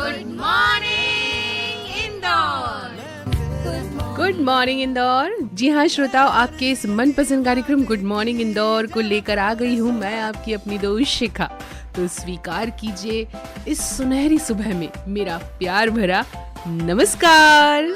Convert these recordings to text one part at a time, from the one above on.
Good morning Indore. जी हाँ श्रोताओ, आपके इस मनपसंद कार्यक्रम गुड मॉर्निंग इंदौर को लेकर आ गई हूँ मैं, आपकी अपनी दोस्त शिखा। तो स्वीकार कीजिए इस सुनहरी सुबह में मेरा प्यार भरा नमस्कार।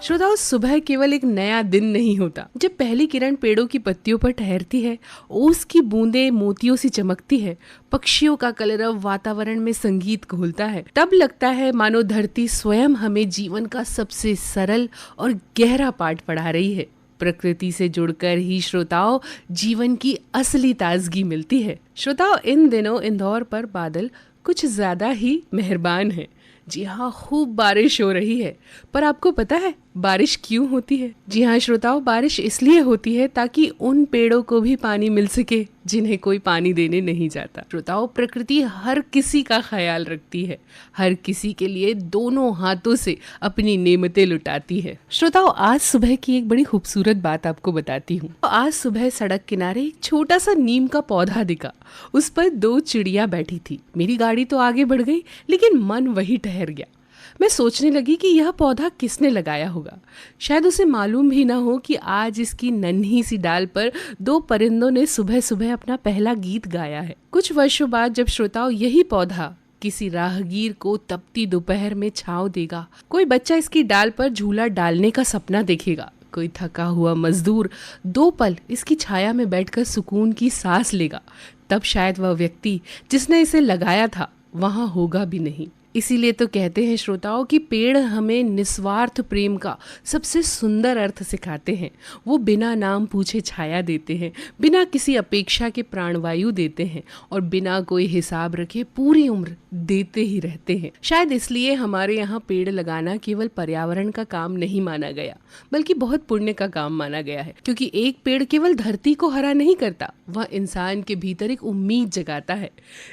श्रोताओ, सुबह केवल एक नया दिन नहीं होता। जब पहली किरण पेड़ों की पत्तियों पर ठहरती है, ओस की बूंदें मोतियों सी चमकती है, पक्षियों का कलरव वातावरण में संगीत घोलता है, तब लगता है मानो धरती स्वयं हमें जीवन का सबसे सरल और गहरा पाठ पढ़ा रही है। प्रकृति से जुड़कर ही श्रोताओं जीवन की असली ताजगी मिलती है। श्रोताओं, इन दिनों इंदौर पर बादल कुछ ज्यादा ही मेहरबान है। जी हाँ, खूब बारिश हो रही है। पर आपको पता है बारिश क्यों होती है? जी हाँ श्रोताओं, बारिश इसलिए होती है ताकि उन पेड़ों को भी पानी मिल सके जिन्हें कोई पानी देने नहीं जाता। श्रोताओं, प्रकृति हर किसी का ख्याल रखती है, हर किसी के लिए दोनों हाथों से अपनी नेमतें लुटाती है। श्रोताओं, आज सुबह की एक बड़ी खूबसूरत बात आपको बताती हूँ। आज सुबह सड़क किनारे एक छोटा सा नीम का पौधा दिखा, उस पर 2 चिड़िया बैठी थी। मेरी गाड़ी तो आगे बढ़ गई, लेकिन मन वही ठहर गया। मैं सोचने लगी कि यह पौधा किसने लगाया होगा। शायद उसे मालूम भी ना हो कि आज इसकी नन्ही सी डाल पर 2 परिंदों ने सुबह सुबह अपना पहला गीत गाया है। कुछ वर्षों बाद जब श्रोताओं यही पौधा किसी राहगीर को तपती दोपहर में छांव देगा, कोई बच्चा इसकी डाल पर झूला डालने का सपना देखेगा, कोई थका हुआ मजदूर 2 पल इसकी छाया में बैठकर सुकून की सांस लेगा, तब शायद वह व्यक्ति जिसने इसे लगाया था वहां होगा भी नहीं। इसीलिए तो कहते हैं श्रोताओं कि पेड़ हमें निस्वार्थ प्रेम का सबसे सुंदर अर्थ सिखाते हैं। वो बिना नाम पूछे छाया देते हैं, बिना किसी अपेक्षा के प्राणवायु देते हैं और बिना कोई हिसाब रखे पूरी उम्र देते ही रहते हैं। शायद इसलिए हमारे यहाँ पेड़ लगाना केवल पर्यावरण का काम नहीं माना गया, बल्कि बहुत पुण्य का काम माना गया है। क्योंकि एक पेड़ केवल धरती को हरा नहीं करता, वह इंसान के भीतर एक उम्मीद जगाता है।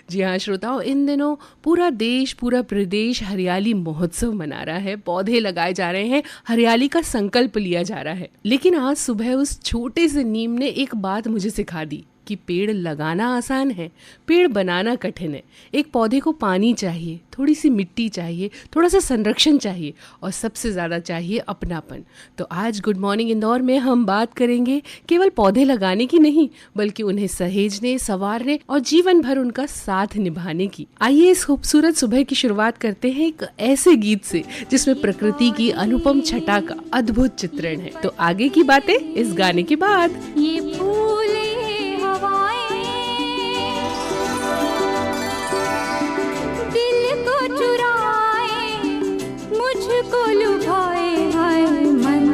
जी हाँ श्रोताओं, इन दिनों पूरा देश, पूरा प्रदेश हरियाली महोत्सव मना रहा है। पौधे लगाए जा रहे हैं, हरियाली का संकल्प लिया जा रहा है। लेकिन आज सुबह उस छोटे से नीम ने एक बात मुझे सिखा दी कि पेड़ लगाना आसान है, पेड़ बनाना कठिन है। एक पौधे को पानी चाहिए, थोड़ी सी मिट्टी चाहिए, थोड़ा सा संरक्षण चाहिए और सबसे ज़्यादा चाहिए अपनापन। तो आज गुड मॉर्निंग इंदौर में हम बात करेंगे केवल पौधे लगाने की नहीं, बल्कि उन्हें सहेजने, संवारने और जीवन भर उनका साथ निभाने की। आइए इस खूबसूरत सुबह की शुरुआत करते हैं एक ऐसे गीत से जिसमें प्रकृति की अनुपम छटा का अद्भुत चित्रण है। तो आगे की बातें इस गाने के बाद। ये फूले चुराए मुझको लुभाए, हाय मन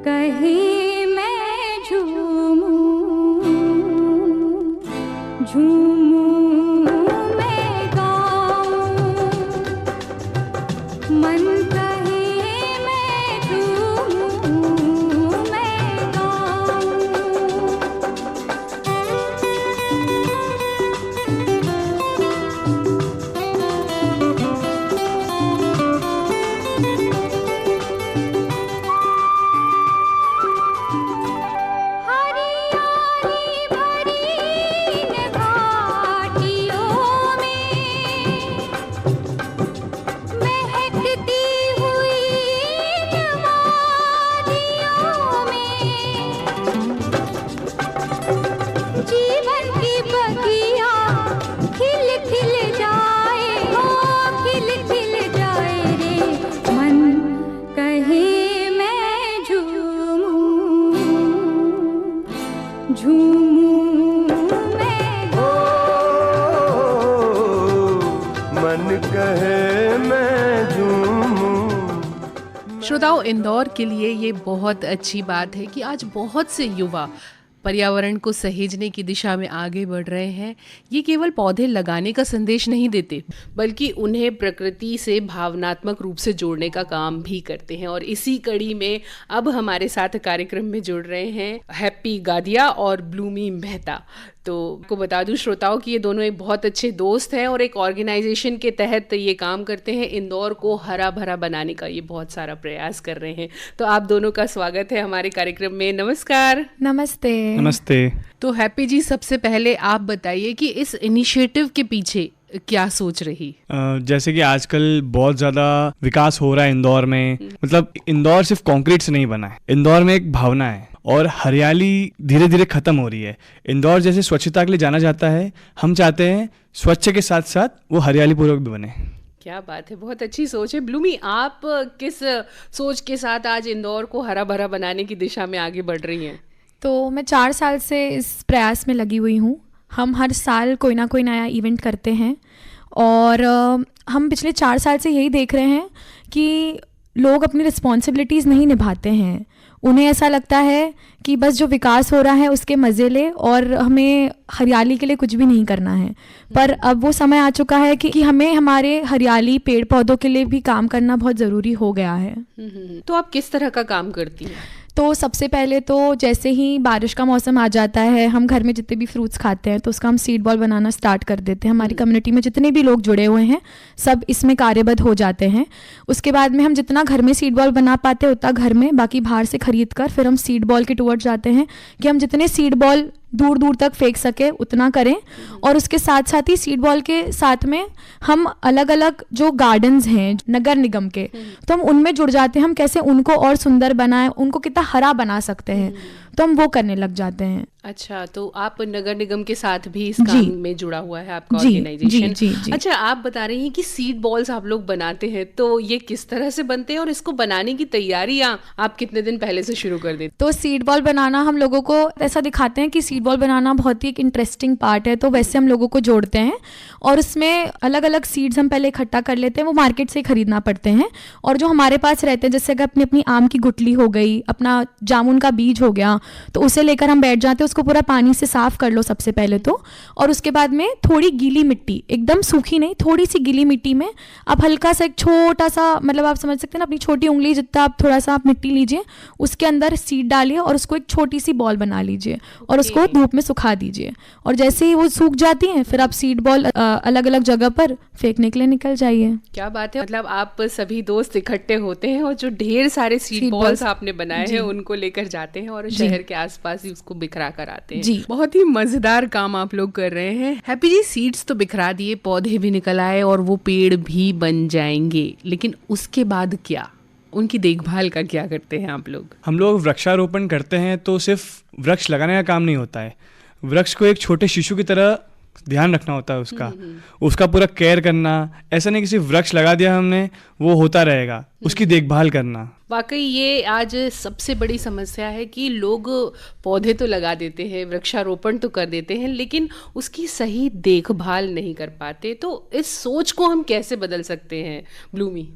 कहे मैं झूमूं झूमूं मैं गाऊं, मन कहे मैं झूमूं मैं गाऊं। श्रोताओं, इंदौर के लिए ये बहुत अच्छी बात है कि आज बहुत से युवा पर्यावरण को सहेजने की दिशा में आगे बढ़ रहे हैं। ये केवल पौधे लगाने का संदेश नहीं देते, बल्कि उन्हें प्रकृति से भावनात्मक रूप से जोड़ने का काम भी करते हैं। और इसी कड़ी में अब हमारे साथ कार्यक्रम में जुड़ रहे हैं हैप्पी गादिया और ब्लूमी मेहता। तो आपको बता दूं श्रोताओं कि ये दोनों एक बहुत अच्छे दोस्त हैं और एक ऑर्गेनाइजेशन के तहत ये काम करते हैं। इंदौर को हरा भरा बनाने का ये बहुत सारा प्रयास कर रहे हैं। तो आप दोनों का स्वागत है हमारे कार्यक्रम में। नमस्कार। नमस्ते। नमस्ते। तो हैप्पी जी, सबसे पहले आप बताइए कि इस इनिशिएटिव के पीछे क्या सोच रही? जैसे कि आजकल बहुत ज़्यादा विकास हो रहा है इंदौर में। मतलब इंदौर सिर्फ कंक्रीट से नहीं बना है, इंदौर में एक भावना है और हरियाली धीरे धीरे खत्म हो रही है। इंदौर जैसे स्वच्छता के लिए जाना जाता है, हम चाहते हैं स्वच्छ के साथ साथ वो हरियाली पूर्वक भी बने। क्या बात है, बहुत अच्छी सोच है। ब्लूमी, आप किस सोच के साथ आज इंदौर को हरा भरा बनाने की दिशा में आगे बढ़ रही हैं? तो मैं 4 साल से इस प्रयास में लगी हुई हूँ। हम हर साल कोई ना कोई नया इवेंट करते हैं और हम पिछले 4 साल से यही देख रहे हैं कि लोग अपनी रिस्पॉन्सिबिलिटीज़ नहीं निभाते हैं। उन्हें ऐसा लगता है कि बस जो विकास हो रहा है उसके मज़े ले और हमें हरियाली के लिए कुछ भी नहीं करना है। पर अब वो समय आ चुका है कि हमें हमारे हरियाली पेड़ पौधों के लिए भी काम करना बहुत ज़रूरी हो गया है। तो आप किस तरह का काम करती हैं? तो सबसे पहले तो जैसे ही बारिश का मौसम आ जाता है, हम घर में जितने भी फ्रूट्स खाते हैं तो उसका हम सीड बॉल बनाना स्टार्ट कर देते हैं। हमारी कम्युनिटी में जितने भी लोग जुड़े हुए हैं सब इसमें कार्यबद्ध हो जाते हैं। उसके बाद में हम जितना घर में सीड बॉल बना पाते हैं उतना घर में, बाकी बाहर से खरीद कर फिर हम सीड बॉल के टूवर्ड जाते हैं कि हम जितने सीड बॉल दूर दूर तक फेंक सके उतना करें। और उसके साथ साथ ही सीड बॉल के साथ में हम अलग अलग जो गार्डन्स हैं नगर निगम के, तो हम उनमें जुड़ जाते हैं। हम कैसे उनको और सुंदर बनाएं, उनको कितना हरा बना सकते हैं, तो हम वो करने लग जाते हैं। अच्छा, तो आप नगर निगम के साथ भी इस काम में जुड़ा हुआ है आपका ऑर्गेनाइजेशन? जी। अच्छा, आप बता रही हैं कि सीड बॉल्स आप लोग बनाते हैं, तो ये किस तरह से बनते हैं और इसको बनाने की तैयारियां आप कितने दिन पहले से शुरू कर देते? तो सीड बॉल बनाना हम लोगों को ऐसा दिखाते हैं कि सीड बॉल बनाना बहुत ही एक इंटरेस्टिंग पार्ट है, तो वैसे हम लोगों को जोड़ते हैं और उसमें अलग अलग सीड्स हम पहले इकट्ठा कर लेते हैं। वो मार्केट से खरीदना पड़ते हैं और जो हमारे पास रहते हैं, जैसे अगर अपनी अपनी आम की गुठली हो गई, अपना जामुन का बीज हो गया, तो उसे लेकर हम बैठ जाते हैं। उसको पूरा पानी से साफ कर लो सबसे पहले तो, और उसके बाद में थोड़ी गीली मिट्टी, एकदम सूखी नहीं, थोड़ी सी गीली मिट्टी में आप हल्का सा एक छोटा सा, मतलब आप समझ सकते हैं ना, अपनी छोटी उंगली जितना आप थोड़ा सा आप मिट्टी लीजिए, उसके अंदर सीड डालिए और उसको एक छोटी सी बॉल बना लीजिए और उसको धूप में सुखा दीजिए। और जैसे ही वो सूख जाती हैं फिर आप सीड बॉल अलग अलग जगह पर फेंकने के लिए निकल जाइए। क्या बात है, मतलब आप सभी दोस्त इकट्ठे होते हैं और जो ढेर सारे सीड बॉल्स आपने बनाए हैं उनको लेकर जाते हैं और शहर के आसपास ही उसको बिखरा कर आते हैं। जी, बहुत ही मजेदार काम आप लोग कर रहे हैं। हैप्पी जी, सीड्स तो बिखरा दिए, पौधे भी निकल आए और वो पेड़ भी बन जाएंगे, लेकिन उसके बाद क्या? उनकी देखभाल का क्या करते हैं आप लोग? हम लोग वृक्षारोपण करते हैं तो सिर्फ वृक्ष लगाने का काम नहीं होता है, वृक्ष को एक छोटे शिशु की तरह ध्यान रखना होता है उसका पूरा केयर करना। ऐसा नहीं कि सिर्फ वृक्ष लगा दिया हमने वो होता रहेगा, उसकी देखभाल करना। वाकई ये आज सबसे बड़ी समस्या है कि लोग पौधे तो लगा देते हैं, वृक्षारोपण तो कर देते हैं, लेकिन उसकी सही देखभाल नहीं कर पाते। तो इस सोच को हम कैसे बदल सकते हैं ब्लूमी?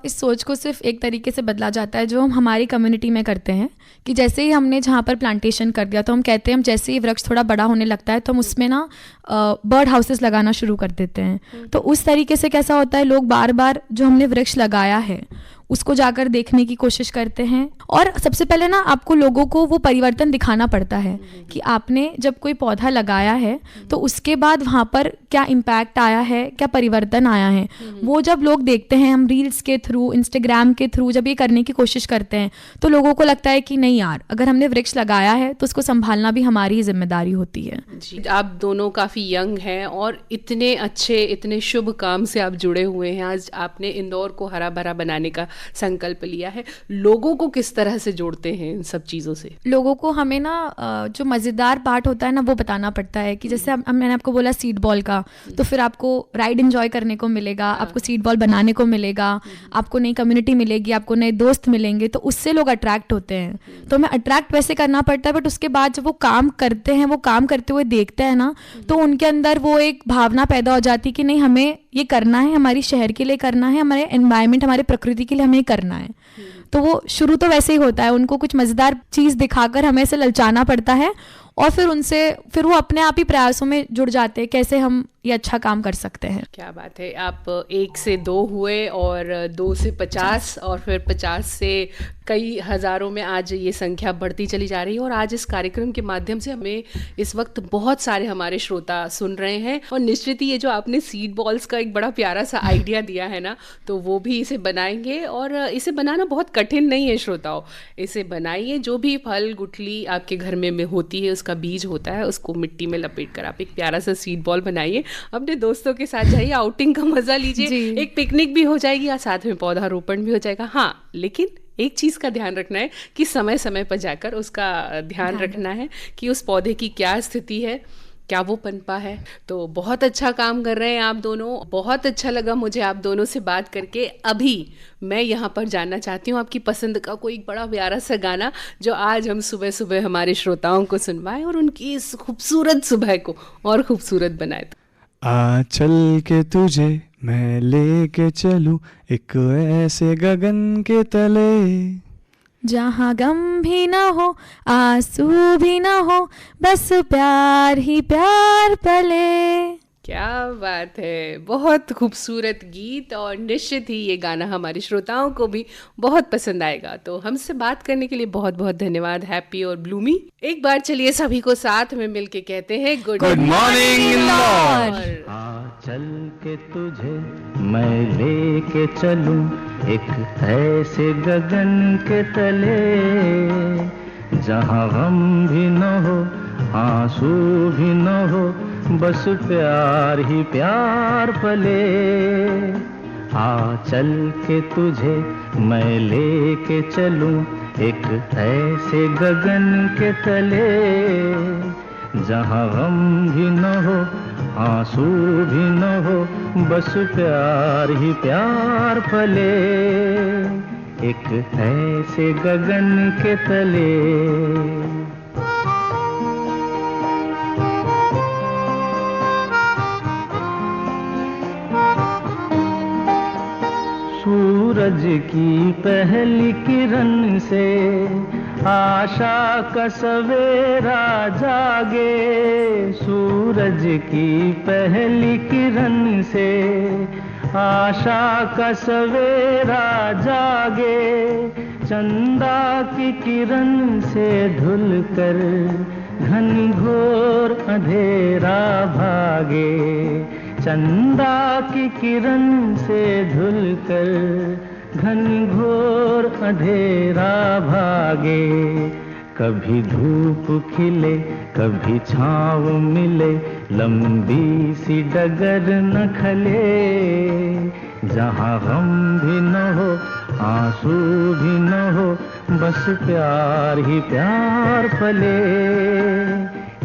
इस सोच को सिर्फ एक तरीके से बदला जाता है जो हम हमारी कम्युनिटी में करते हैं कि जैसे ही हमने जहाँ पर प्लांटेशन कर दिया तो हम कहते हैं हम जैसे ही वृक्ष थोड़ा बड़ा होने लगता है तो हम उसमें ना बर्ड हाउसेस लगाना शुरू कर देते हैं। तो उस तरीके से कैसा होता है, लोग बार बार जो हमने वृक्ष लगाया है उसको जाकर देखने की कोशिश करते हैं। और सबसे पहले ना आपको लोगों को वो परिवर्तन दिखाना पड़ता है कि आपने जब कोई पौधा लगाया है तो उसके बाद वहाँ पर क्या इम्पैक्ट आया है, क्या परिवर्तन आया है। वो जब लोग देखते हैं, हम रील्स के थ्रू, इंस्टाग्राम के थ्रू जब ये करने की कोशिश करते हैं तो लोगों को लगता है कि नहीं यार, अगर हमने वृक्ष लगाया है तो उसको संभालना भी हमारी जिम्मेदारी होती है। जी, आप दोनों काफ़ी यंग हैं और इतने अच्छे, इतने शुभ काम से आप जुड़े हुए हैं। आज आपने इंदौर को हरा भरा बनाने का संकल्प लिया है। लोगों को किस तरह से जोड़ते हैं इन सब चीज़ों से? लोगों को हमें ना जो मज़ेदार पार्ट होता है ना वो बताना पड़ता है कि जैसे मैंने आपको बोला सीड बॉल का, तो फिर आपको राइड एंजॉय करने को मिलेगा, आपको सीड बॉल बनाने को मिलेगा, आपको नई कम्युनिटी मिलेगी, आपको नए दोस्त मिलेंगे, तो उससे लोग अट्रैक्ट होते हैं। तो हमें अट्रैक्ट वैसे करना पड़ता है, बट उसके बाद जब वो काम करते हैं, वो काम करते हुए देखते हैं ना, तो उनके अंदर वो एक भावना पैदा हो जाती है कि नहीं, हमें ये करना है, हमारी शहर के लिए करना है, हमारे एनवायरनमेंट, हमारे प्रकृति के लिए हमें करना है। तो वो शुरू तो वैसे ही होता है, उनको कुछ मज़ेदार चीज़ दिखाकर हमें ऐसे ललचाना पड़ता है और फिर वो अपने आप ही प्रयासों में जुड़ जाते हैं कैसे हम ये अच्छा काम कर सकते हैं। क्या बात है, आप 1 से 2 हुए और 2 से 50 और फिर 50 से कई हज़ारों में आज ये संख्या बढ़ती चली जा रही है। और आज इस कार्यक्रम के माध्यम से हमें इस वक्त बहुत सारे हमारे श्रोता सुन रहे हैं। और निश्चित ही ये जो आपने सीड बॉल्स का एक बड़ा प्यारा सा आइडिया दिया है ना, तो वो भी इसे बनाएंगे। और इसे बनाना बहुत कठिन नहीं है श्रोताओं, इसे बनाइए। जो भी फल गुठली आपके घर में होती है, उसका बीज होता है, उसको मिट्टी में लपेट कर आप एक प्यारा सा सीड बॉल बनाइए। अपने दोस्तों के साथ जाइए, आउटिंग का मजा लीजिए, एक पिकनिक भी हो जाएगी और साथ में पौधारोपण भी हो जाएगा। हाँ, लेकिन एक चीज़ का ध्यान रखना है कि समय समय पर जाकर उसका ध्यान रखना है कि उस पौधे की क्या स्थिति है, क्या वो पनपा है। तो बहुत अच्छा काम कर रहे हैं आप दोनों, बहुत अच्छा लगा मुझे आप दोनों से बात करके। अभी मैं यहाँ पर जानना चाहती हूँ आपकी पसंद का कोई बड़ा प्यारा सा गाना जो आज हम सुबह सुबह हमारे श्रोताओं को सुनवाएं और उनकी इस खूबसूरत सुबह को और खूबसूरत बनाए। आ चल के तुझे मैं लेके चलूं एक ऐसे गगन के तले, जहाँ गम भी ना हो आंसू भी ना हो, बस प्यार ही प्यार पले। क्या बात है, बहुत खूबसूरत गीत और निश्चित ही ये गाना हमारे श्रोताओं को भी बहुत पसंद आएगा। तो हमसे बात करने के लिए बहुत बहुत धन्यवाद हैप्पी और ब्लूमी। एक बार चलिए सभी को साथ में मिलके कहते हैं गुड मॉर्निंग इंदौर। चल के तुझे मैं लेके चलूं एक ऐसे गगन के तले, जहां गम भी न हो आंसू भी न हो, बस प्यार ही प्यार पले। चल के तुझे मैं लेके चलूं एक ऐसे गगन के तले, जहां गम भी न हो आंसू भी न हो, बस प्यार ही प्यार पले। एक ऐसे गगन के तले। सूरज की पहली किरण से आशा का सवेरा जागे, सूरज की पहली किरण से आशा का सवेरा जागे, चंदा की किरण से धुलकर घनघोर अंधेरा भागे, चंदा की किरण से धुलकर घनघोर अंधेरा भागे। कभी धूप खिले कभी छाँव मिले, लंबी सी डगर न खले, जहाँ गम भी न हो आंसू भी न हो, बस प्यार ही प्यार पले।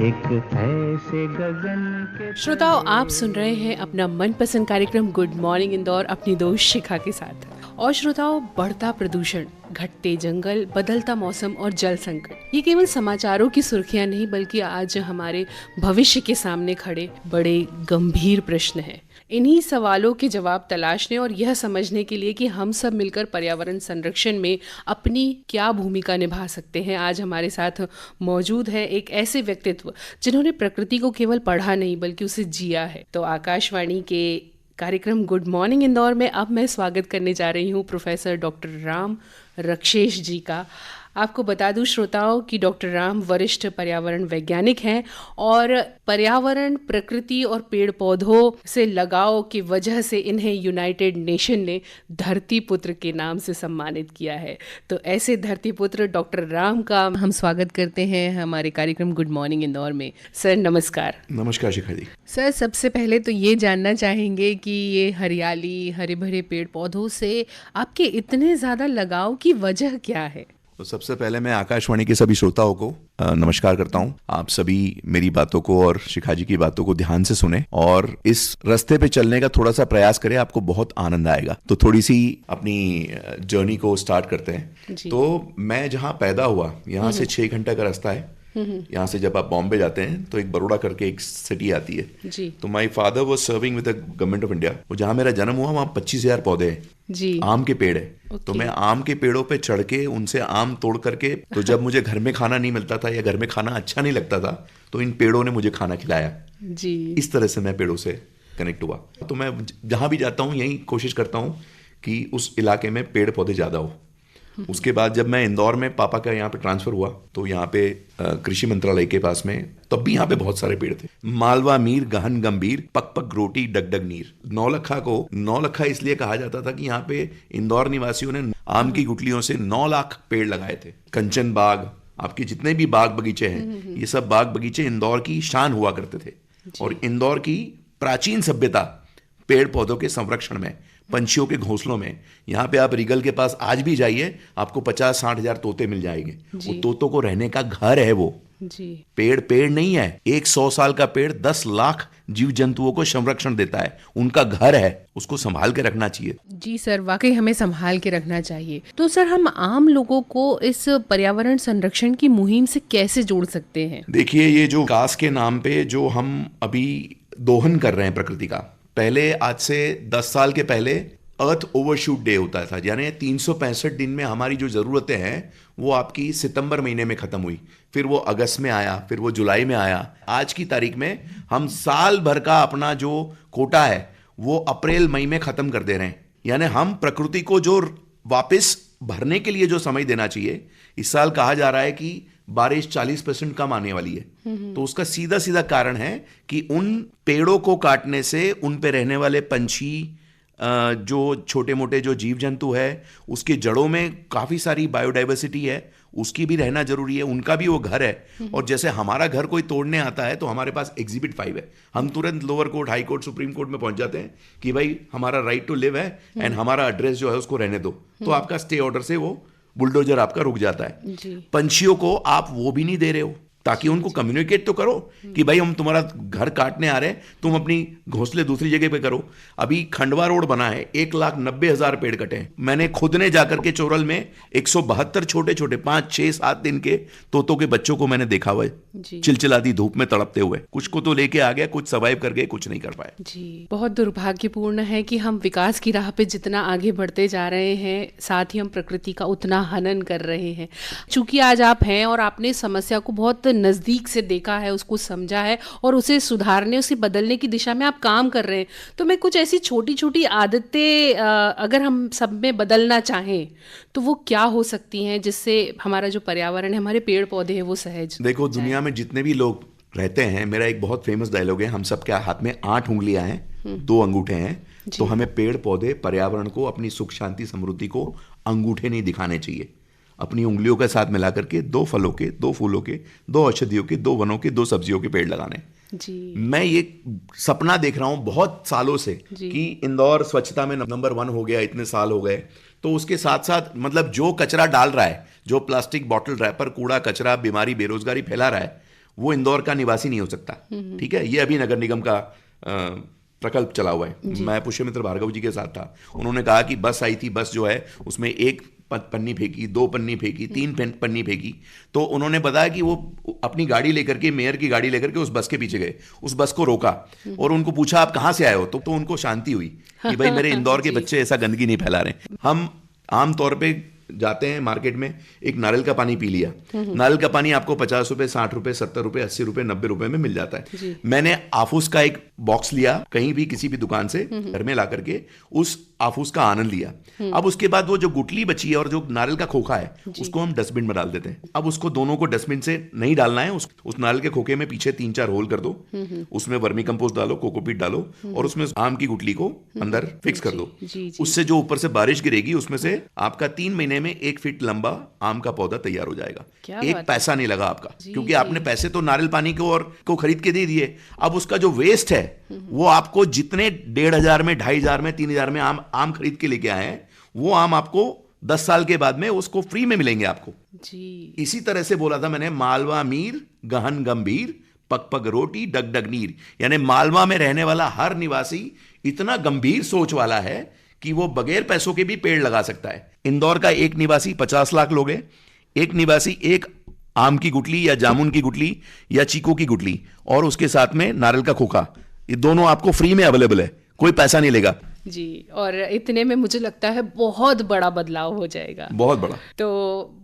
एक ऐसे गगन के। श्रोताओं, आप सुन रहे हैं अपना मनपसंद कार्यक्रम गुड मॉर्निंग इंदौर अपनी दोस्त शिखा के साथ। और श्रोताओं, बढ़ता प्रदूषण, घटते जंगल, बदलता मौसम और जल संकट, ये केवल समाचारों की सुर्खियां नहीं बल्कि आज हमारे भविष्य के सामने खड़े बड़े गंभीर प्रश्न हैं। इन्हीं सवालों के जवाब तलाशने और यह समझने के लिए कि हम सब मिलकर पर्यावरण संरक्षण में अपनी क्या भूमिका निभा सकते हैं, आज हमारे साथ मौजूद है एक ऐसे व्यक्तित्व जिन्होंने प्रकृति को केवल पढ़ा नहीं बल्कि उसे जिया है। तो आकाशवाणी के कार्यक्रम गुड मॉर्निंग इंदौर में अब मैं स्वागत करने जा रही हूँ प्रोफेसर डॉक्टर राम रक्षेश जी का। आपको बता दूं श्रोताओं कि डॉक्टर राम वरिष्ठ पर्यावरण वैज्ञानिक हैं और पर्यावरण, प्रकृति और पेड़ पौधों से लगाव की वजह से इन्हें यूनाइटेड नेशन ने धरती पुत्र के नाम से सम्मानित किया है। तो ऐसे धरती पुत्र डॉक्टर राम का हम स्वागत करते हैं हमारे कार्यक्रम गुड मॉर्निंग इंदौर में। सर नमस्कार। नमस्कार शिखा जी। सर, सबसे पहले तो ये जानना चाहेंगे कि ये हरियाली, हरे भरे पेड़ पौधों से आपके इतने ज़्यादा लगाव की वजह क्या है? तो सबसे पहले मैं आकाशवाणी के सभी श्रोताओं को नमस्कार करता हूं। आप सभी मेरी बातों को और शिखा जी की बातों को ध्यान से सुने और इस रास्ते पे चलने का थोड़ा सा प्रयास करें, आपको बहुत आनंद आएगा। तो थोड़ी सी अपनी जर्नी को स्टार्ट करते हैं। तो मैं जहां पैदा हुआ यहाँ से 6 घंटे का रास्ता है यहाँ से जब आप बॉम्बे जाते हैं तो एक बड़ौदा करके एक सिटी आती है, जी तो my father was serving with the government of India. और जहाँ मेरा जन्म हुआ वहाँ 25,000 पौधे हैं, जी आम के पेड़ है। तो मैं आम के पेड़ों पे चढ़ के उनसे आम तोड़ करके, तो जब मुझे घर में खाना नहीं मिलता था या घर में खाना अच्छा नहीं लगता था तो इन पेड़ों ने मुझे खाना खिलाया। जी इस तरह से मैं पेड़ों से कनेक्ट हुआ। तो मैं जहाँ भी जाता हूँ यही कोशिश करता हूँ कि उस इलाके में पेड़ पौधे ज़्यादा हो। उसके बाद जब मैं इंदौर में पापा का यहाँ पे ट्रांसफर हुआ तो यहाँ पे कृषि मंत्रालय के पास में, तब भी यहाँ पे बहुत सारे पेड़ थे। मालवा मीर गहन गंभीर पक पक रोटी डगडग नीर। नौलखा को नौलखा इसलिए कहा जाता था कि यहाँ पे इंदौर निवासियों ने आम की गुठलियों से 9 लाख पेड़ लगाए थे। कंचन बाग, आपके जितने भी बाग बगीचे हैं, ये सब बाग बगीचे इंदौर की शान हुआ करते थे। और इंदौर की प्राचीन सभ्यता पेड़ पौधों के संरक्षण में, पंछियों के घोंसलों में, यहाँ पे आप रीगल के पास आज भी जाइए, आपको 50-60 हजार तोते मिल जाएंगे। वो तोतों को रहने का घर है। वो जी पेड़ नहीं है, एक 100 साल का पेड़ 10 लाख जीव जंतुओं को संरक्षण देता है, उनका घर है, उसको संभाल के रखना चाहिए। जी सर, वाकई हमें संभाल के रखना चाहिए। तो सर, हम आम लोगों को इस पर्यावरण संरक्षण की मुहिम से कैसे जोड़ सकते हैं? देखिए, ये जो विकास के नाम पे जो हम अभी दोहन कर रहे हैं प्रकृति का, पहले आज से 10 साल के पहले अर्थ ओवरशूट डे होता था, यानी 365 दिन में हमारी जो ज़रूरतें हैं वो आपकी सितंबर महीने में ख़त्म हुई, फिर वो अगस्त में आया, फिर वो जुलाई में आया। आज की तारीख में हम साल भर का अपना जो कोटा है वो अप्रैल मई में ख़त्म कर दे रहे हैं। यानी हम प्रकृति को जो वापस भरने के लिए जो समय देना चाहिए, इस साल कहा जा रहा है कि बारिश 40% कम आने वाली है। तो उसका सीधा सीधा कारण है कि उन पेड़ों को काटने से उन पे रहने वाले पंछी, जो छोटे मोटे जो जीव जंतु है, उसके जड़ों में काफ़ी सारी बायोडाइवर्सिटी है, उसकी भी रहना जरूरी है, उनका भी वो घर है। और जैसे हमारा घर कोई तोड़ने आता है तो हमारे पास एग्जिबिट 5 है, हम तुरंत lower court, high court, supreme court में पहुंच जाते हैं कि भाई हमारा राइट टू लिव है एंड हमारा एड्रेस जो है उसको रहने दो। तो आपका स्टे ऑर्डर से वो बुलडोजर आपका रुक जाता है। पंछियों को आप वो भी नहीं दे रहे हो ताकि उनको कम्युनिकेट तो करो कि भाई हम तुम्हारा घर काटने आ रहे हैं, तुम अपनी घोंसले दूसरी जगह पे करो। अभी खंडवा रोड बना है, 1,90,000 पेड़ कटे हैं। मैंने खुद ने जाकर के चोरल में 172 छोटे छोटे 5, 6, 7 दिन के तोतों के बच्चों को मैंने देखा हुआ है चिलचिलाती धूप में तड़पते हुए। कुछ को तो लेके आ गया, कुछ सर्वाइव कर गए, कुछ नहीं कर पाए। जी, बहुत दुर्भाग्यपूर्ण है कि हम विकास की राह पे जितना आगे बढ़ते जा रहे हैं, साथ ही हम प्रकृति का उतना हनन कर रहे हैं। चूंकि आज आप हैं और आपने समस्या को बहुत नज़दीक से देखा है, उसको समझा है और उसे सुधारने, उसे बदलने की दिशा में आप काम कर रहे हैं, तो मैं कुछ ऐसी छोटी छोटी आदतें अगर हम सब में बदलना चाहें तो वो क्या हो सकती हैं जिससे हमारा जो पर्यावरण है, हमारे पेड़ पौधे हैं, वो सहज। देखो, दुनिया में जितने भी लोग रहते हैं, मेरा एक बहुत फेमस डायलॉग है, हम सबके हाथ में 8 उंगलियां हैं, 2 अंगूठे हैं। तो हमें पेड़ पौधे, पर्यावरण को, अपनी सुख शांति समृद्धि को अंगूठे नहीं दिखाने चाहिए, अपनी उंगलियों के साथ मिला करके 2 फलों के, 2 फूलों के, 2 औषधियों के, 2 वनों के, 2 सब्जियों के पेड़ लगाने। जी, मैं ये सपना देख रहा हूँ बहुत सालों से कि इंदौर स्वच्छता में नंबर 1 हो गया, इतने साल हो गए। तो उसके साथ साथ मतलब जो कचरा डाल रहा है, जो प्लास्टिक बॉटल, रैपर, कूड़ा कचरा, बीमारी, बेरोजगारी फैला रहा है, वो इंदौर का निवासी नहीं हो सकता। ठीक है, ये अभी नगर निगम का प्रकल्प चला हुआ है। मैं पुष्यमित्र भार्गव जी के साथ था, उन्होंने कहा कि बस आई थी, बस जो है उसमें 1 पन्नी फेंकी, 2 पन्नी फेंकी, 3 पन्नी फेंकी। तो उन्होंने बताया कि वो अपनी गाड़ी लेकर के, मेयर की गाड़ी लेकर के उस बस के पीछे गए, उस बस को रोका और उनको पूछा आप कहाँ से आए हो। तो उनको शांति हुई कि भाई मेरे इंदौर के बच्चे ऐसा गंदगी नहीं फैला रहे। हम आमतौर पे जाते हैं मार्केट में, एक नारियल का पानी पी लिया, नारियल का पानी आपको 50 रुपए, 60 रुपए, 70 रुपए, 80 रुपए, 90 रुपए में मिल जाता है। मैंने आफूस का एक बॉक्स लिया, कहीं भी किसी भी दुकान से घर में ला करके उस आफूस का आनंद लिया। अब उसके बाद वो जो गुटली बची है और जो नारियल का खोखा है, उसको हम डस्टबिन में डाल देते हैं। अब उसको दोनों को डस्टबिन से नहीं डालना है, उस नारियल के खोखे में पीछे 3-4 होल कर दो, उसमें वर्मी कंपोस्ट डालो, कोकोपीट डालो और उसमें आम की गुटली को अंदर फिक्स कर दो। उससे जो ऊपर से बारिश गिरेगी, उसमें से आपका 3 महीने में 1 फीट लंबा आम का पौधा तैयार हो जाएगा। 1 पैसा नहीं लगा आपका, क्योंकि आपने पैसे तो नारियल पानी को खरीद के दे दिए। अब उसका जो वेस्ट है वो आपको जितने 1,500 में, 2,500 में, 3,000 में आम खरीद के लेके आए हैं, वो आम आपको 10 साल के बाद में उसको फ्री में मिलेंगे आपको। जी, इसी तरह से बोला था मैंने, मालवा मीर गहन गंभीर पग पग रोटी डग डग नीर। यानी मालवा में रहने वाला हर निवासी इतना गंभीर सोच वाला है कि वो बगैर पैसों के भी पेड़ लगा सकता है। इंदौर का एक निवासी 50 लाख लोग हैं, एक निवासी एक आम की गुठली या जामुन की गुठली या चीकू की गुठली, और उसके साथ में नारियल का खोखा, ये दोनों आपको फ्री में अवेलेबल है, कोई पैसा नहीं लेगा जी। और इतने में मुझे लगता है बहुत बड़ा बदलाव हो जाएगा, बहुत बड़ा। तो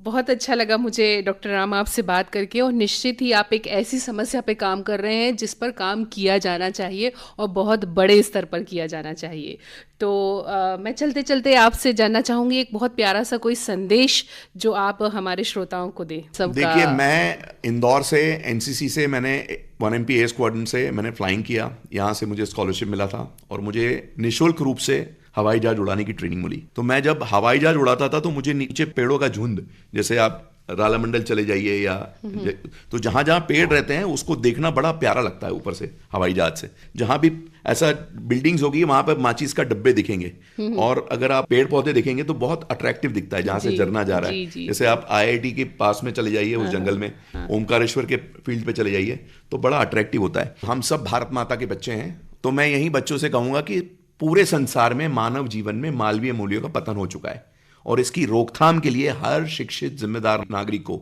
बहुत अच्छा लगा मुझे डॉक्टर राम आपसे बात करके, और निश्चित ही आप एक ऐसी समस्या पे काम कर रहे हैं जिस पर काम किया जाना चाहिए और बहुत बड़े स्तर पर किया जाना चाहिए। तो मैं चलते चलते आपसे जानना चाहूंगी एक बहुत प्यारा सा कोई संदेश जो आप हमारे श्रोताओं को दें सबका। देखिए, मैं इंदौर से एनसीसी से मैंने 1MP एयर स्क्वाड्रन से मैंने फ्लाइंग किया, यहाँ से मुझे स्कॉलरशिप मिला था और मुझे निःशुल्क रूप से हवाई जहाज उड़ाने की ट्रेनिंग मिली। तो मैं जब हवाई जहाज उड़ाता था तो मुझे नीचे पेड़ों का झुंड, जैसे आप रालामंडल चले जाइए या तो जहां जहां पेड़ रहते हैं उसको देखना बड़ा प्यारा लगता है ऊपर से हवाई जहाज से। जहां भी ऐसा बिल्डिंग्स होगी वहां पर माचिस का डब्बे दिखेंगे, और अगर आप पेड़ पौधे देखेंगे तो बहुत अट्रैक्टिव दिखता है जहां से झरना जा रहा है। जैसे आप IIT के पास में चले जाइए उस जंगल में, ओमकारेश्वर के फील्ड पे चले जाइए तो बड़ा अट्रैक्टिव होता है। हम सब भारत माता के बच्चे हैं, तो मैं यही बच्चों से कहूंगा कि पूरे संसार में मानव जीवन में मानवीय मूल्यों का पतन हो चुका है, और इसकी रोकथाम के लिए हर शिक्षित जिम्मेदार नागरिक को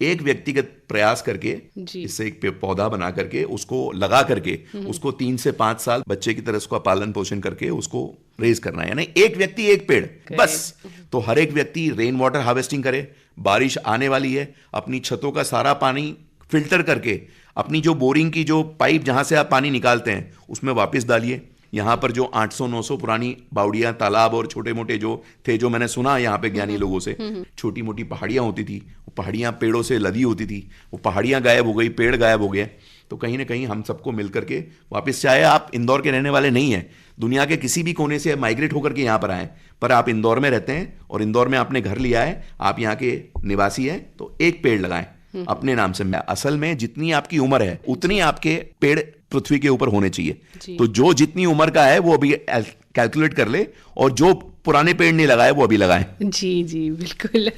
एक व्यक्तिगत प्रयास करके, इससे एक पौधा बना करके उसको लगा करके उसको 3 से 5 साल बच्चे की तरह उसका पालन पोषण करके उसको रेज करना है। यानी एक व्यक्ति एक पेड़ बस। तो हर एक व्यक्ति रेन वाटर हार्वेस्टिंग करे, बारिश आने वाली है, अपनी छतों का सारा पानी फिल्टर करके अपनी जो बोरिंग की जो पाइप जहां से आप पानी निकालते हैं उसमें वापस डालिए। यहाँ पर जो 800-900 पुरानी बावड़ियाँ, तालाब और छोटे मोटे जो थे, जो मैंने सुना यहाँ पे ज्ञानी लोगों से, छोटी मोटी पहाड़ियाँ होती थी, वो पहाड़ियाँ पेड़ों से लदी होती थी, वो पहाड़ियाँ गायब हो गई, पेड़ गायब हो गए। तो कहीं ना कहीं हम सबको मिल करके वापस, चाहे आप इंदौर के रहने वाले नहीं हैं, दुनिया के किसी भी कोने से माइग्रेट होकर के यहाँ पर आए, पर आप इंदौर में रहते हैं और इंदौर में आपने घर लिया है, आप यहाँ के निवासी हैं, तो एक पेड़ लगाएं अपने नाम से। असल में जितनी आपकी उम्र है उतनी आपके पेड़ पृथ्वी के ऊपर होने चाहिए। तो जो जितनी उम्र का है वो अभी कैलकुलेट कर ले, और जो पुराने पेड़ नहीं लगाए वो अभी लगाएं। जी जी बिल्कुल,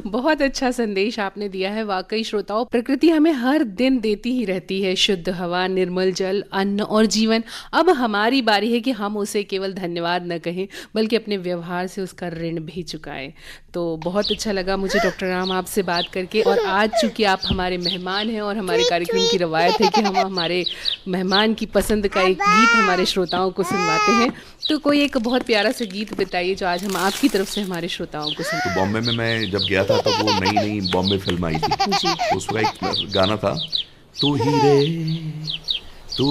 बहुत अच्छा संदेश आपने दिया है। वाकई श्रोताओं, प्रकृति हमें हर दिन देती ही रहती है शुद्ध हवा, निर्मल जल, अन्न और जीवन। अब हमारी बारी है कि हम उसे केवल धन्यवाद न कहें बल्कि अपने व्यवहार से उसका ऋण भी चुकाएं। तो बहुत अच्छा लगा मुझे डॉक्टर राम आपसे बात करके, और आज चूंकि आप हमारे मेहमान हैं और हमारे कार्यक्रम की रवायत है कि हम हमारे मेहमान की पसंद का एक गीत हमारे श्रोताओं को सुनवाते हैं, तो कोई एक बहुत प्यारा सा गीत बताइए जो आज हम आपकी तरफ से हमारे श्रोताओं को सुन। तो बॉम्बे में मैं जब गया था तो वो नई बॉम्बे फिल्म आई थी, उसका एक गाना था, तू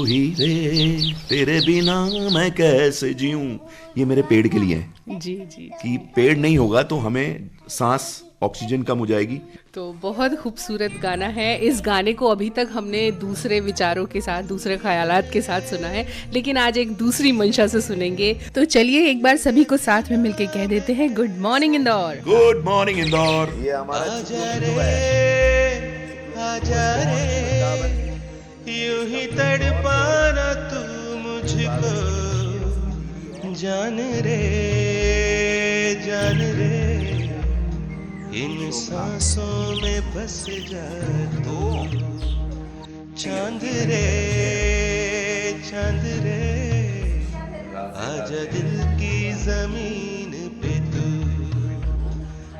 ही रे तेरे बिना मैं कैसे जीऊं। ये मेरे पेड़ के लिए है जी जी, कि पेड़ नहीं होगा तो हमें सांस ऑक्सीजन कम हो जाएगी। तो बहुत खूबसूरत गाना है। इस गाने को अभी तक हमने दूसरे विचारों के साथ, दूसरे ख्यालात के साथ सुना है, लेकिन आज एक दूसरी मंशा से सुनेंगे। तो चलिए एक बार सभी को साथ में मिलके कह देते हैं good morning Indore. Good morning Indore. ये हमारा आजा रे यूं ही तड़पाना तू मुझको, जान रे इन सांसों में बस जा तू, चांद रे आजा दिल की जमीन पे तू,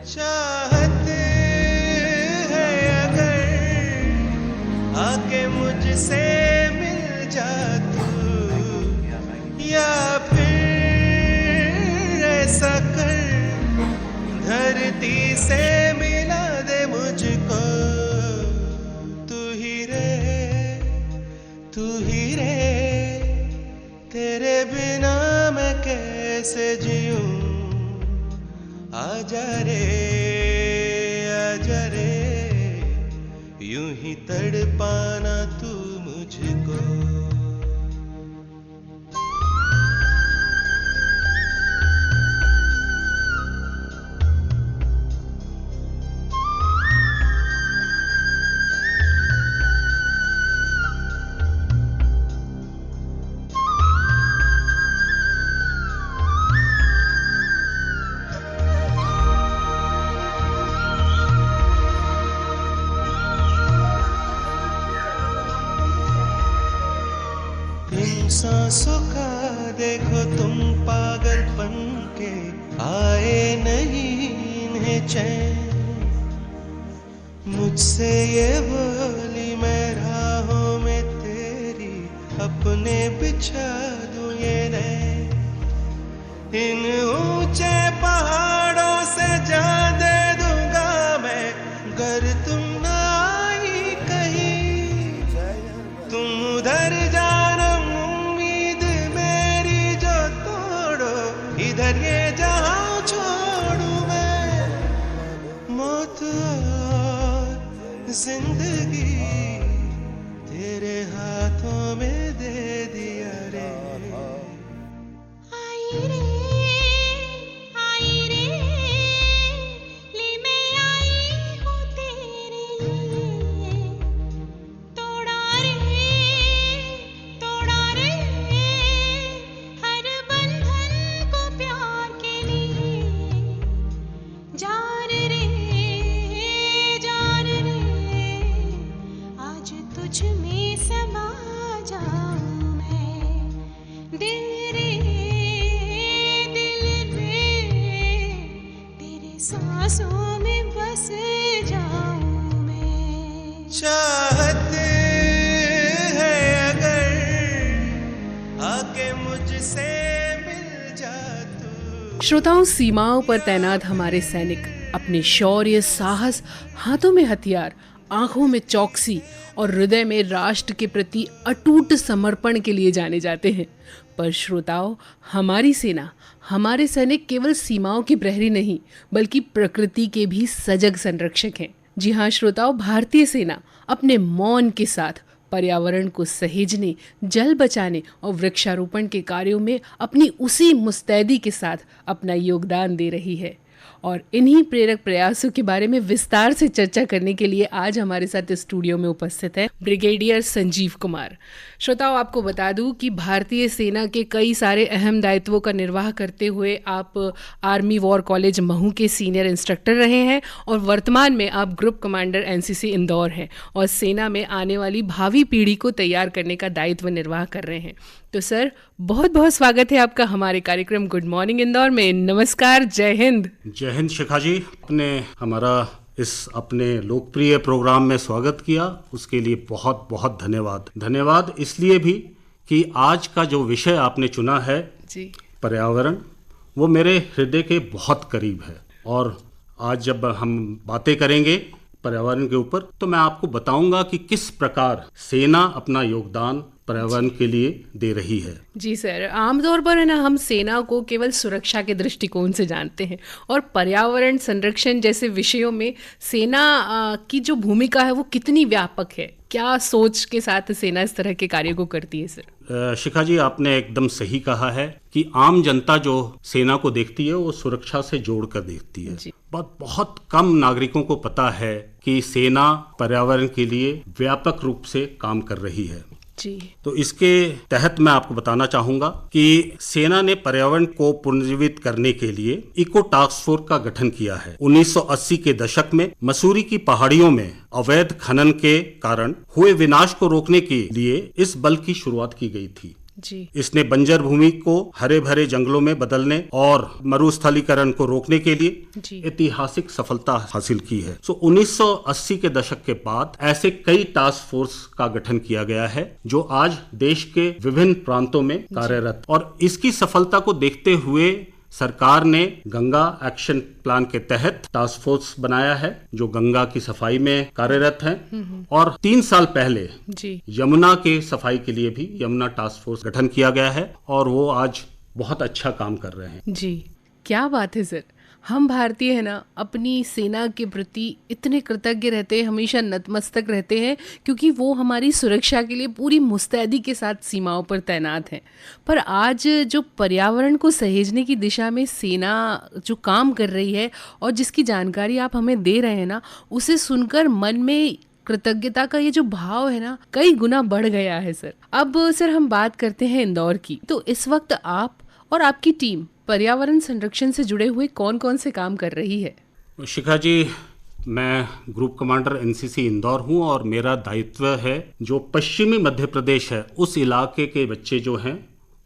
चाहत है अगर आके मुझसे मिल जा तू, या फिर ऐसा कर धरती से मिला दे मुझको, तू ही रे तेरे बिना मैं कैसे जीऊं, आजा रे यूं ही तड़पाना तू मुझको। सांसों का देखो तुम पागलपन के, आए नहीं इन्हें चैन, मुझसे ये बोली मैं राहों में तेरी अपने बिछा दूं ये नैन। इन ऊंचे पहाड़ों से जा दे दूंगा मैं गर तुम ना आई कहीं। तुम उधर जाना उम्मीद मेरी जो तोड़ो, इधर ये जहां छोड़ू मैं। मौत और जिंदगी तेरे हाथों में दे दिया रे। आई रे ले मैं आई हूँ तेरे लिए। तोड़ा रे हर बंधन को प्यार के लिए। जान रे आज तुझ में समा जाऊं मैं। दिल रे तेरे सांसों में बस जाऊं मैं। चाहत है अगर आके मुझसे मिल जा तू। श्रोताओं, सीमाओं पर तैनात हमारे सैनिक अपने शौर्य, साहस, हाथों में हथियार, आंखों में चौकसी और हृदय में राष्ट्र के प्रति अटूट समर्पण के लिए जाने जाते हैं। पर श्रोताओं, हमारी सेना, हमारे सैनिक केवल सीमाओं के प्रहरी नहीं बल्कि प्रकृति के भी सजग संरक्षक हैं। जी हाँ श्रोताओं, भारतीय सेना अपने मौन के साथ पर्यावरण को सहेजने, जल बचाने और वृक्षारोपण के कार्यों में अपनी उसी मुस्तैदी के साथ अपना योगदान दे रही है। और इन्हीं प्रेरक प्रयासों के बारे में विस्तार से चर्चा करने के लिए आज हमारे साथ स्टूडियो में उपस्थित है ब्रिगेडियर संजीव कुमार। श्रोताओं, आपको बता दूं कि भारतीय सेना के कई सारे अहम दायित्वों का निर्वाह करते हुए आप आर्मी वॉर कॉलेज महू के सीनियर इंस्ट्रक्टर रहे हैं और वर्तमान में आप ग्रुप कमांडर एनसीसी इंदौर हैं और सेना में आने वाली भावी पीढ़ी को तैयार करने का दायित्व निर्वाह कर रहे हैं। तो सर, बहुत बहुत स्वागत है आपका हमारे कार्यक्रम गुड मॉर्निंग इंदौर में। नमस्कार, जय हिंद। जय हिंद शिखा जी, आपने हमारा इस अपने लोकप्रिय प्रोग्राम में स्वागत किया, उसके लिए बहुत बहुत धन्यवाद। धन्यवाद इसलिए भी कि आज का जो विषय आपने चुना है जी, पर्यावरण, वो मेरे हृदय के बहुत करीब है। और आज जब हम बातें करेंगे पर्यावरण के ऊपर तो मैं आपको बताऊंगा कि किस प्रकार सेना अपना योगदान पर्यावरण के लिए दे रही है। जी सर, आमतौर पर है ना, हम सेना को केवल सुरक्षा के दृष्टिकोण से जानते हैं और पर्यावरण संरक्षण जैसे विषयों में सेना की जो भूमिका है वो कितनी व्यापक है। क्या सोच के साथ सेना इस तरह के कार्य को करती है सर? शिखा जी, आपने एकदम सही कहा है कि आम जनता जो सेना को देखती है वो सुरक्षा से जोड़कर देखती है। बहुत कम नागरिकों को पता है कि सेना पर्यावरण के लिए व्यापक रूप से काम कर रही है। जी, तो इसके तहत मैं आपको बताना चाहूंगा कि सेना ने पर्यावरण को पुनर्जीवित करने के लिए इको टास्क फोर्स का गठन किया है। 1980 के दशक में मसूरी की पहाड़ियों में अवैध खनन के कारण हुए विनाश को रोकने के लिए इस बल की शुरुआत की गई थी। जी, इसने बंजर भूमि को हरे भरे जंगलों में बदलने और मरुस्थलीकरण को रोकने के लिए ऐतिहासिक सफलता हासिल की है। 1980 के दशक के बाद ऐसे कई टास्क फोर्स का गठन किया गया है जो आज देश के विभिन्न प्रांतों में कार्यरत, और इसकी सफलता को देखते हुए सरकार ने गंगा एक्शन प्लान के तहत टास्क फोर्स बनाया है जो गंगा की सफाई में कार्यरत है। और 3 साल पहले यमुना के सफाई के लिए भी यमुना टास्क फोर्स गठन किया गया है और वो आज बहुत अच्छा काम कर रहे हैं। जी, क्या बात है सर। हम भारतीय है ना, अपनी सेना के प्रति इतने कृतज्ञ रहते हैं, हमेशा नतमस्तक रहते हैं क्योंकि वो हमारी सुरक्षा के लिए पूरी मुस्तैदी के साथ सीमाओं पर तैनात हैं। पर आज जो पर्यावरण को सहेजने की दिशा में सेना जो काम कर रही है और जिसकी जानकारी आप हमें दे रहे हैं ना, उसे सुनकर मन में कृतज्ञता का ये जो भाव है ना, कई गुना बढ़ गया है सर। अब सर हम बात करते हैं इंदौर की। तो इस वक्त आप और आपकी टीम पर्यावरण संरक्षण से जुड़े हुए कौन कौन से काम कर रही है? शिखा जी, मैं ग्रुप कमांडर एनसीसी इंदौर हूं और मेरा दायित्व है जो पश्चिमी मध्य प्रदेश है उस इलाके के बच्चे जो हैं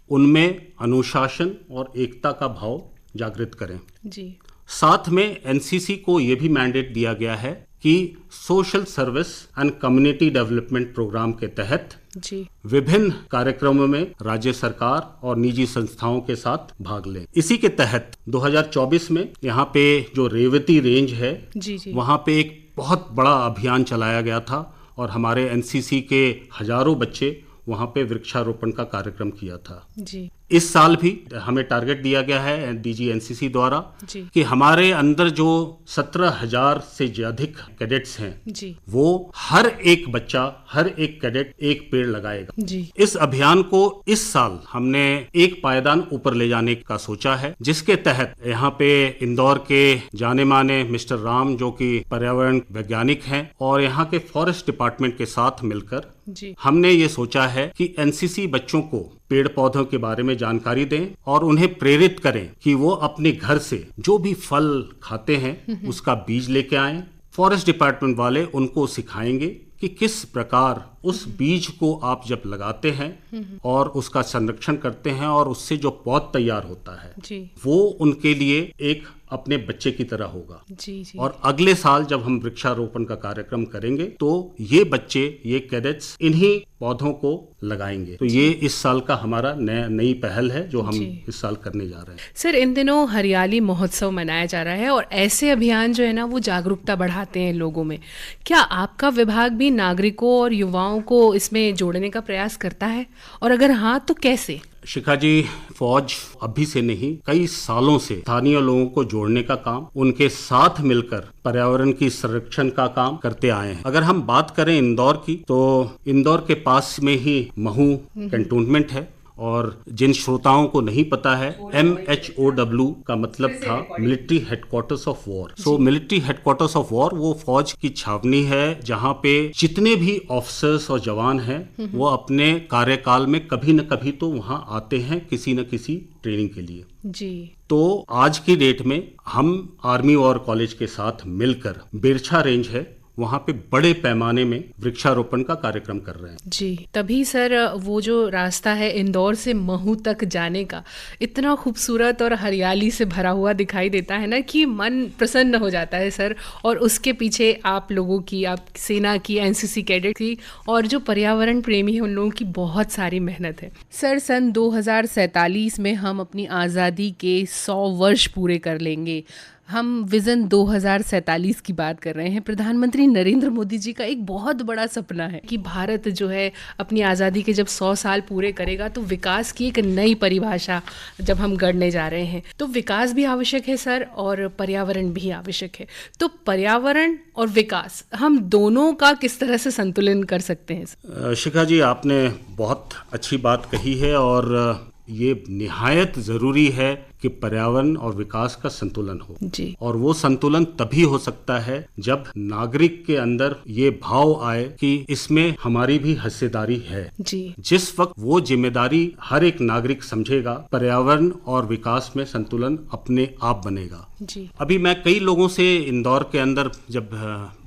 उनमें अनुशासन और एकता का भाव जागृत करें। जी, साथ में एनसीसी को ये भी मैंडेट दिया गया है कि social service and community development programme के तहत जी विभिन्न कार्यक्रमों में राज्य सरकार और निजी संस्थाओं के साथ भाग लें। इसी के तहत 2024 में यहाँ पे जो रेवती रेंज है जी जी वहाँ पे एक बहुत बड़ा अभियान चलाया गया था और हमारे एनसीसी के हजारों बच्चे वहाँ पे वृक्षारोपण का कार्यक्रम किया था। जी इस साल भी हमें टारगेट दिया गया है डीजी एनसीसी द्वारा जी कि हमारे अंदर जो 17,000 से अधिक कैडेट्स हैं जी वो हर एक बच्चा, हर एक कैडेट एक पेड़ लगाएगा। जी इस अभियान को इस साल हमने एक पायदान ऊपर ले जाने का सोचा है, जिसके तहत यहाँ पे इंदौर के जाने माने मिस्टर राम जो कि पर्यावरण वैज्ञानिक हैं और यहाँ के फॉरेस्ट डिपार्टमेंट के साथ मिलकर जी हमने ये सोचा है कि एनसीसी बच्चों को पेड़ पौधों के बारे में जानकारी दें और उन्हें प्रेरित करें कि वो अपने घर से जो भी फल खाते हैं उसका बीज लेके आएं। फॉरेस्ट डिपार्टमेंट वाले उनको सिखाएंगे कि किस प्रकार उस बीज को आप जब लगाते हैं और उसका संरक्षण करते हैं और उससे जो पौध तैयार होता है जी वो उनके लिए एक अपने बच्चे की तरह होगा। जी जी और अगले साल जब हम वृक्षारोपण का कार्यक्रम करेंगे तो ये बच्चे, ये कैडेट्स इन्हीं पौधों को लगाएंगे। तो ये इस साल का हमारा नई पहल है जो हम जी। इस साल करने जा रहे हैं। सर, इन दिनों हरियाली महोत्सव मनाया जा रहा है और ऐसे अभियान जो है ना वो जागरूकता बढ़ाते हैं लोगों में। क्या आपका विभाग भी नागरिकों और युवाओं को इसमें जोड़ने का प्रयास करता है, और अगर हाँ तो कैसे? शिखा जी, फौज अभी से नहीं कई सालों से स्थानीय लोगों को जोड़ने का काम, उनके साथ मिलकर पर्यावरण की संरक्षण का काम करते आए हैं। अगर हम बात करें इंदौर की, तो इंदौर के पास में ही महू कैंटोनमेंट है और जिन श्रोताओं को नहीं पता है, MHOW का मतलब था military headquarters of war. So military headquarters of war वो फौज की छावनी है जहां पे जितने भी ऑफिसर्स और जवान हैं वो अपने कार्यकाल में कभी न कभी तो वहां आते हैं किसी न किसी ट्रेनिंग के लिए। जी तो आज की डेट में हम आर्मी वॉर कॉलेज के साथ मिलकर बिरछा रेंज है वहां पे बड़े पैमाने में वृक्षारोपण का कार्यक्रम कर रहे हैं। जी, तभी सर वो जो रास्ता है इंदौर से महू तक जाने का इतना खूबसूरत और हरियाली से भरा हुआ दिखाई देता है ना कि मन प्रसन्न हो जाता है सर। और उसके पीछे आप लोगों की, आप सेना की, एनसीसी कैडेट की और जो पर्यावरण प्रेमी हैं उन लोगों की बहुत सारी मेहनत है। सर, सन 2047 में हम अपनी आज़ादी के 100 वर्ष पूरे कर लेंगे। हम विजन 2047 की बात कर रहे हैं। प्रधानमंत्री नरेंद्र मोदी जी का एक बहुत बड़ा सपना है कि भारत जो है अपनी आज़ादी के जब 100 साल पूरे करेगा तो विकास की एक नई परिभाषा जब हम गढ़ने जा रहे हैं, तो विकास भी आवश्यक है सर और पर्यावरण भी आवश्यक है। तो पर्यावरण और विकास हम दोनों का किस तरह से संतुलन कर सकते हैं? शिखा जी, आपने बहुत अच्छी बात कही है और ये निहायत ज़रूरी है कि पर्यावरण और विकास का संतुलन हो जी। और वो संतुलन तभी हो सकता है जब नागरिक के अंदर ये भाव आए कि इसमें हमारी भी हिस्सेदारी है जी। जिस वक्त वो जिम्मेदारी हर एक नागरिक समझेगा, पर्यावरण और विकास में संतुलन अपने आप बनेगा जी। अभी मैं कई लोगों से इंदौर के अंदर जब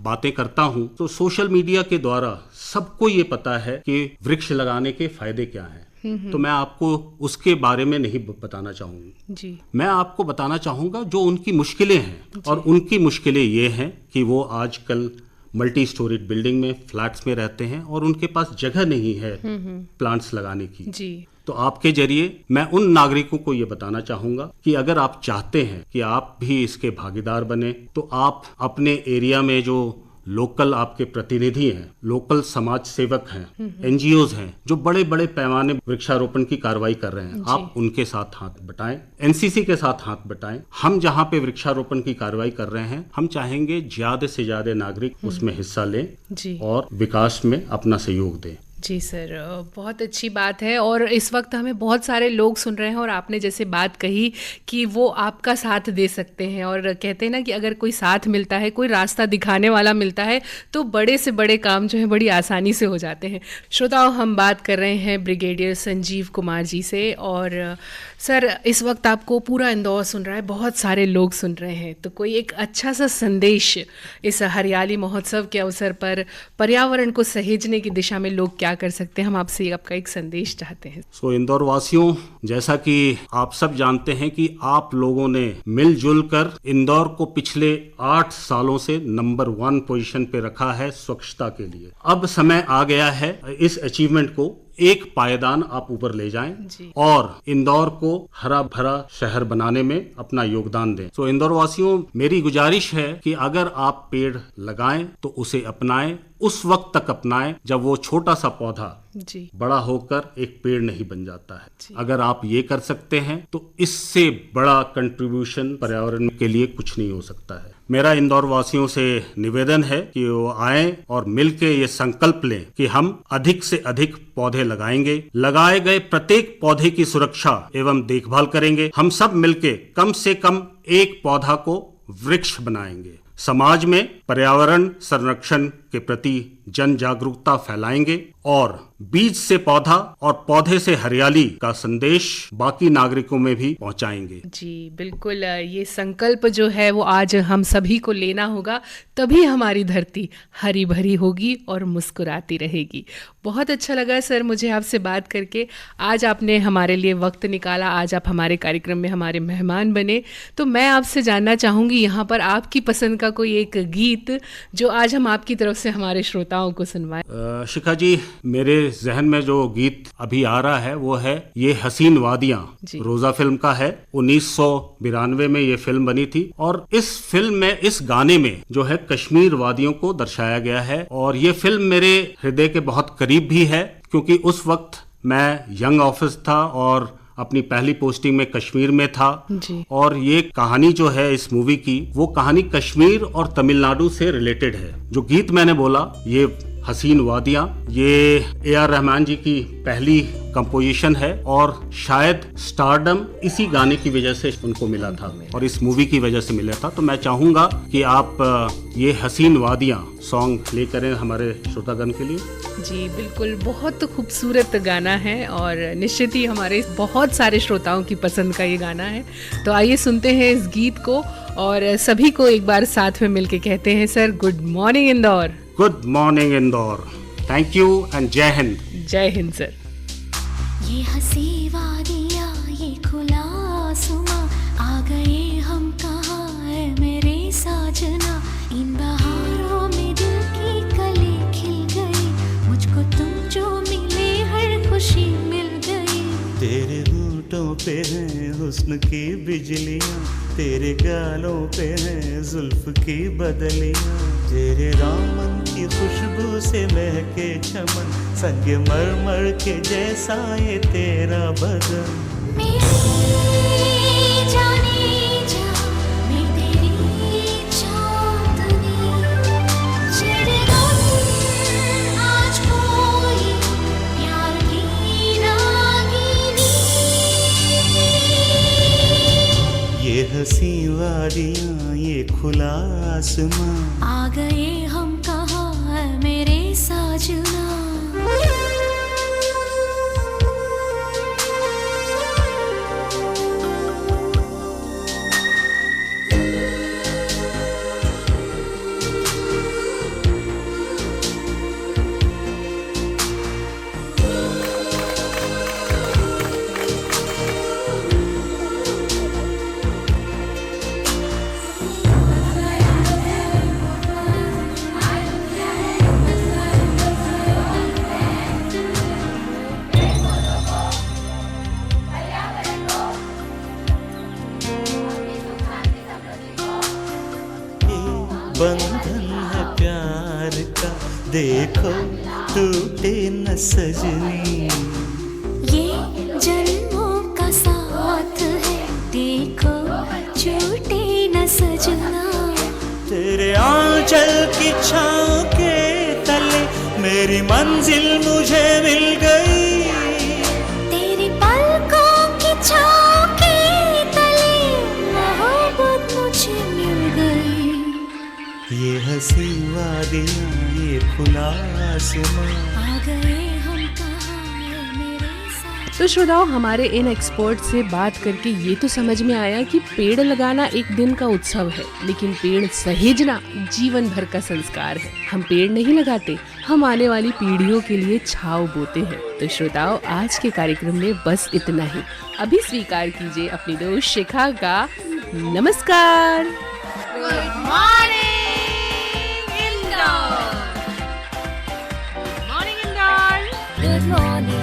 बातें करता हूँ तो सोशल मीडिया के द्वारा सबको ये पता है कि वृक्ष लगाने के फायदे क्या हैं। तो मैं आपको उसके बारे में नहीं बताना चाहूंगी जी। मैं आपको बताना चाहूंगा जो उनकी मुश्किलें हैं। और उनकी मुश्किलें ये हैं कि वो आजकल मल्टी स्टोरीड बिल्डिंग में, फ्लैट्स में रहते हैं और उनके पास जगह नहीं है प्लांट्स लगाने की जी। तो आपके जरिए मैं उन नागरिकों को ये बताना चाहूंगा कि अगर आप चाहते हैं कि आप भी इसके भागीदार बने तो आप अपने एरिया में जो लोकल आपके प्रतिनिधि हैं, लोकल समाज सेवक हैं, एनजीओज हैं जो बड़े बड़े पैमाने वृक्षारोपण की कार्रवाई कर रहे हैं, आप उनके साथ हाथ बटाएं, एनसीसी के साथ हाथ बटाएं। हम जहां पे वृक्षारोपण की कार्रवाई कर रहे हैं हम चाहेंगे ज्यादा से ज्यादा नागरिक उसमें हिस्सा लें जी। और विकास में अपना सहयोग दें। जी सर, बहुत अच्छी बात है। और इस वक्त हमें बहुत सारे लोग सुन रहे हैं और आपने जैसे बात कही कि वो आपका साथ दे सकते हैं और कहते हैं ना कि अगर कोई साथ मिलता है, कोई रास्ता दिखाने वाला मिलता है तो बड़े से बड़े काम जो है बड़ी आसानी से हो जाते हैं। श्रोताओं, हम बात कर रहे हैं ब्रिगेडियर संजीव कुमार जी से। और सर, इस वक्त आपको पूरा इंदौर सुन रहा है, बहुत सारे लोग सुन रहे हैं, तो कोई एक अच्छा सा संदेश इस हरियाली महोत्सव के अवसर पर पर्यावरण को सहेजने की दिशा में लोग क्या क्या कर सकते हैं? हम आपसे आपका एक संदेश चाहते हैं। सो इंदौर वासियों, जैसा कि आप सब जानते हैं कि आप लोगों ने मिलजुल कर इंदौर को पिछले 8 सालों से नंबर 1 पोजीशन पे रखा है स्वच्छता के लिए। अब समय आ गया है इस अचीवमेंट को एक पायदान आप ऊपर ले जाएं और इंदौर को हरा भरा शहर बनाने में अपना योगदान दें। तो इंदौर वासियों, मेरी गुजारिश है कि अगर आप पेड़ लगाएं तो उसे अपनाएं, उस वक्त तक अपनाएं जब वो छोटा सा पौधा बड़ा होकर एक पेड़ नहीं बन जाता है। अगर आप ये कर सकते हैं तो इससे बड़ा कंट्रीब्यूशन पर्यावरण के लिए कुछ नहीं हो सकता है। मेरा इंदौर वासियों से निवेदन है कि वो आएं और मिलके ये संकल्प लें कि हम अधिक से अधिक पौधे लगाएंगे, लगाए गए प्रत्येक पौधे की सुरक्षा एवं देखभाल करेंगे। हम सब मिलके कम से कम एक पौधा को वृक्ष बनाएंगे। समाज में पर्यावरण संरक्षण के प्रति जन जागरूकता फैलाएंगे और बीज से पौधा और पौधे से हरियाली का संदेश बाकी नागरिकों में भी पहुंचाएंगे। जी बिल्कुल, ये संकल्प जो है वो आज हम सभी को लेना होगा, तभी हमारी धरती हरी भरी होगी और मुस्कुराती रहेगी। बहुत अच्छा लगा सर मुझे आपसे बात करके। आज आपने हमारे लिए वक्त निकाला, आज आप हमारे कार्यक्रम में हमारे मेहमान बने। तो मैं आपसे जानना चाहूँगी यहाँ पर आपकी पसंद का कोई एक गीत जो आज हम आपकी तरफ से हमारे श्रोताओं को सुनवाएं। शिखा जी, मेरे जहन में जो गीत अभी आ रहा है वो है ये हसीन वादियां, रोजा फिल्म का है। 1992 में ये फिल्म बनी थी और इस फिल्म में, इस गाने में जो है कश्मीर वादियों को दर्शाया गया है और ये फिल्म मेरे हृदय के बहुत करीब भी है, क्योंकि उस वक्त मैं यंग ऑफिसर था और अपनी पहली पोस्टिंग में कश्मीर में था और ये कहानी जो है इस मूवी की, वो कहानी कश्मीर और तमिलनाडु से रिलेटेड है। जो गीत मैंने बोला ये हसीन वादियां, ये A.R. रहमान जी की पहली कंपोजिशन है और शायद स्टारडम इसी गाने की वजह से उनको मिला था और इस मूवी की वजह से मिला था। तो मैं चाहूंगा कि आप ये हसीन वादियां सॉन्ग प्ले करें हमारे श्रोतागण के लिए। जी बिल्कुल, बहुत खूबसूरत गाना है और निश्चित ही हमारे बहुत सारे श्रोताओं की पसंद का ये गाना है। तो आइए सुनते हैं इस गीत को और सभी को एक बार साथ में मिलके कहते हैं sir good morning Indore. Good morning Indore. Thank you and जय हिंद। जय हिंद सर। ये हंसी वादियाँ, ये खुला आसमां, आ गए हम कहाँ है मेरे साजना। इन बहारों में दिल की कली खिल गई, मुझको तुम जो मिले हर खुशी मिल गई। तेरे होठों पे हैं हुस्न की बिजलियाँ, तेरे गालों पे हैं जुल्फ की बदलियाँ। तेरे दामन की खुशबू से महके चमन, संगे मरमर के जैसा ये तेरा बदन। मेरी जाने जा, मैं तेरी चांदनी, चिड़गम आज कोई प्यार की रागिनी। ये हंसी वादियाँ, ये खुला आसमां, आ गए हम कहाँ है मेरे साजना। बंधन है प्यार का, देखो टूटे न सजनी। ये जन्मों का साथ है, देखो छूटे न सजना। तेरे आंचल की छाँव के तले मेरी मंजिल मुझे मिल गई। तेरी पलकों की छाँव के तले मोहब्बत मुझे मिल गई। ये हंसी वादियाँ, ये खुला आसमां, आ गए हम कहाँ है मेरे साथ। तो श्रोताओं, हमारे इन एक्सपर्ट से बात करके ये तो समझ में आया कि पेड़ लगाना एक दिन का उत्सव है, लेकिन पेड़ सहेजना जीवन भर का संस्कार है। हम पेड़ नहीं लगाते, हम आने वाली पीढ़ियों के लिए छांव बोते हैं। तो श्रोताओं, आज के कार्यक्रम में बस इतना ही। अभी स्वीकार कीजिए अपनी दोस्त शिखा का नमस्कार। Good morning Indore. Morning Indore. Good morning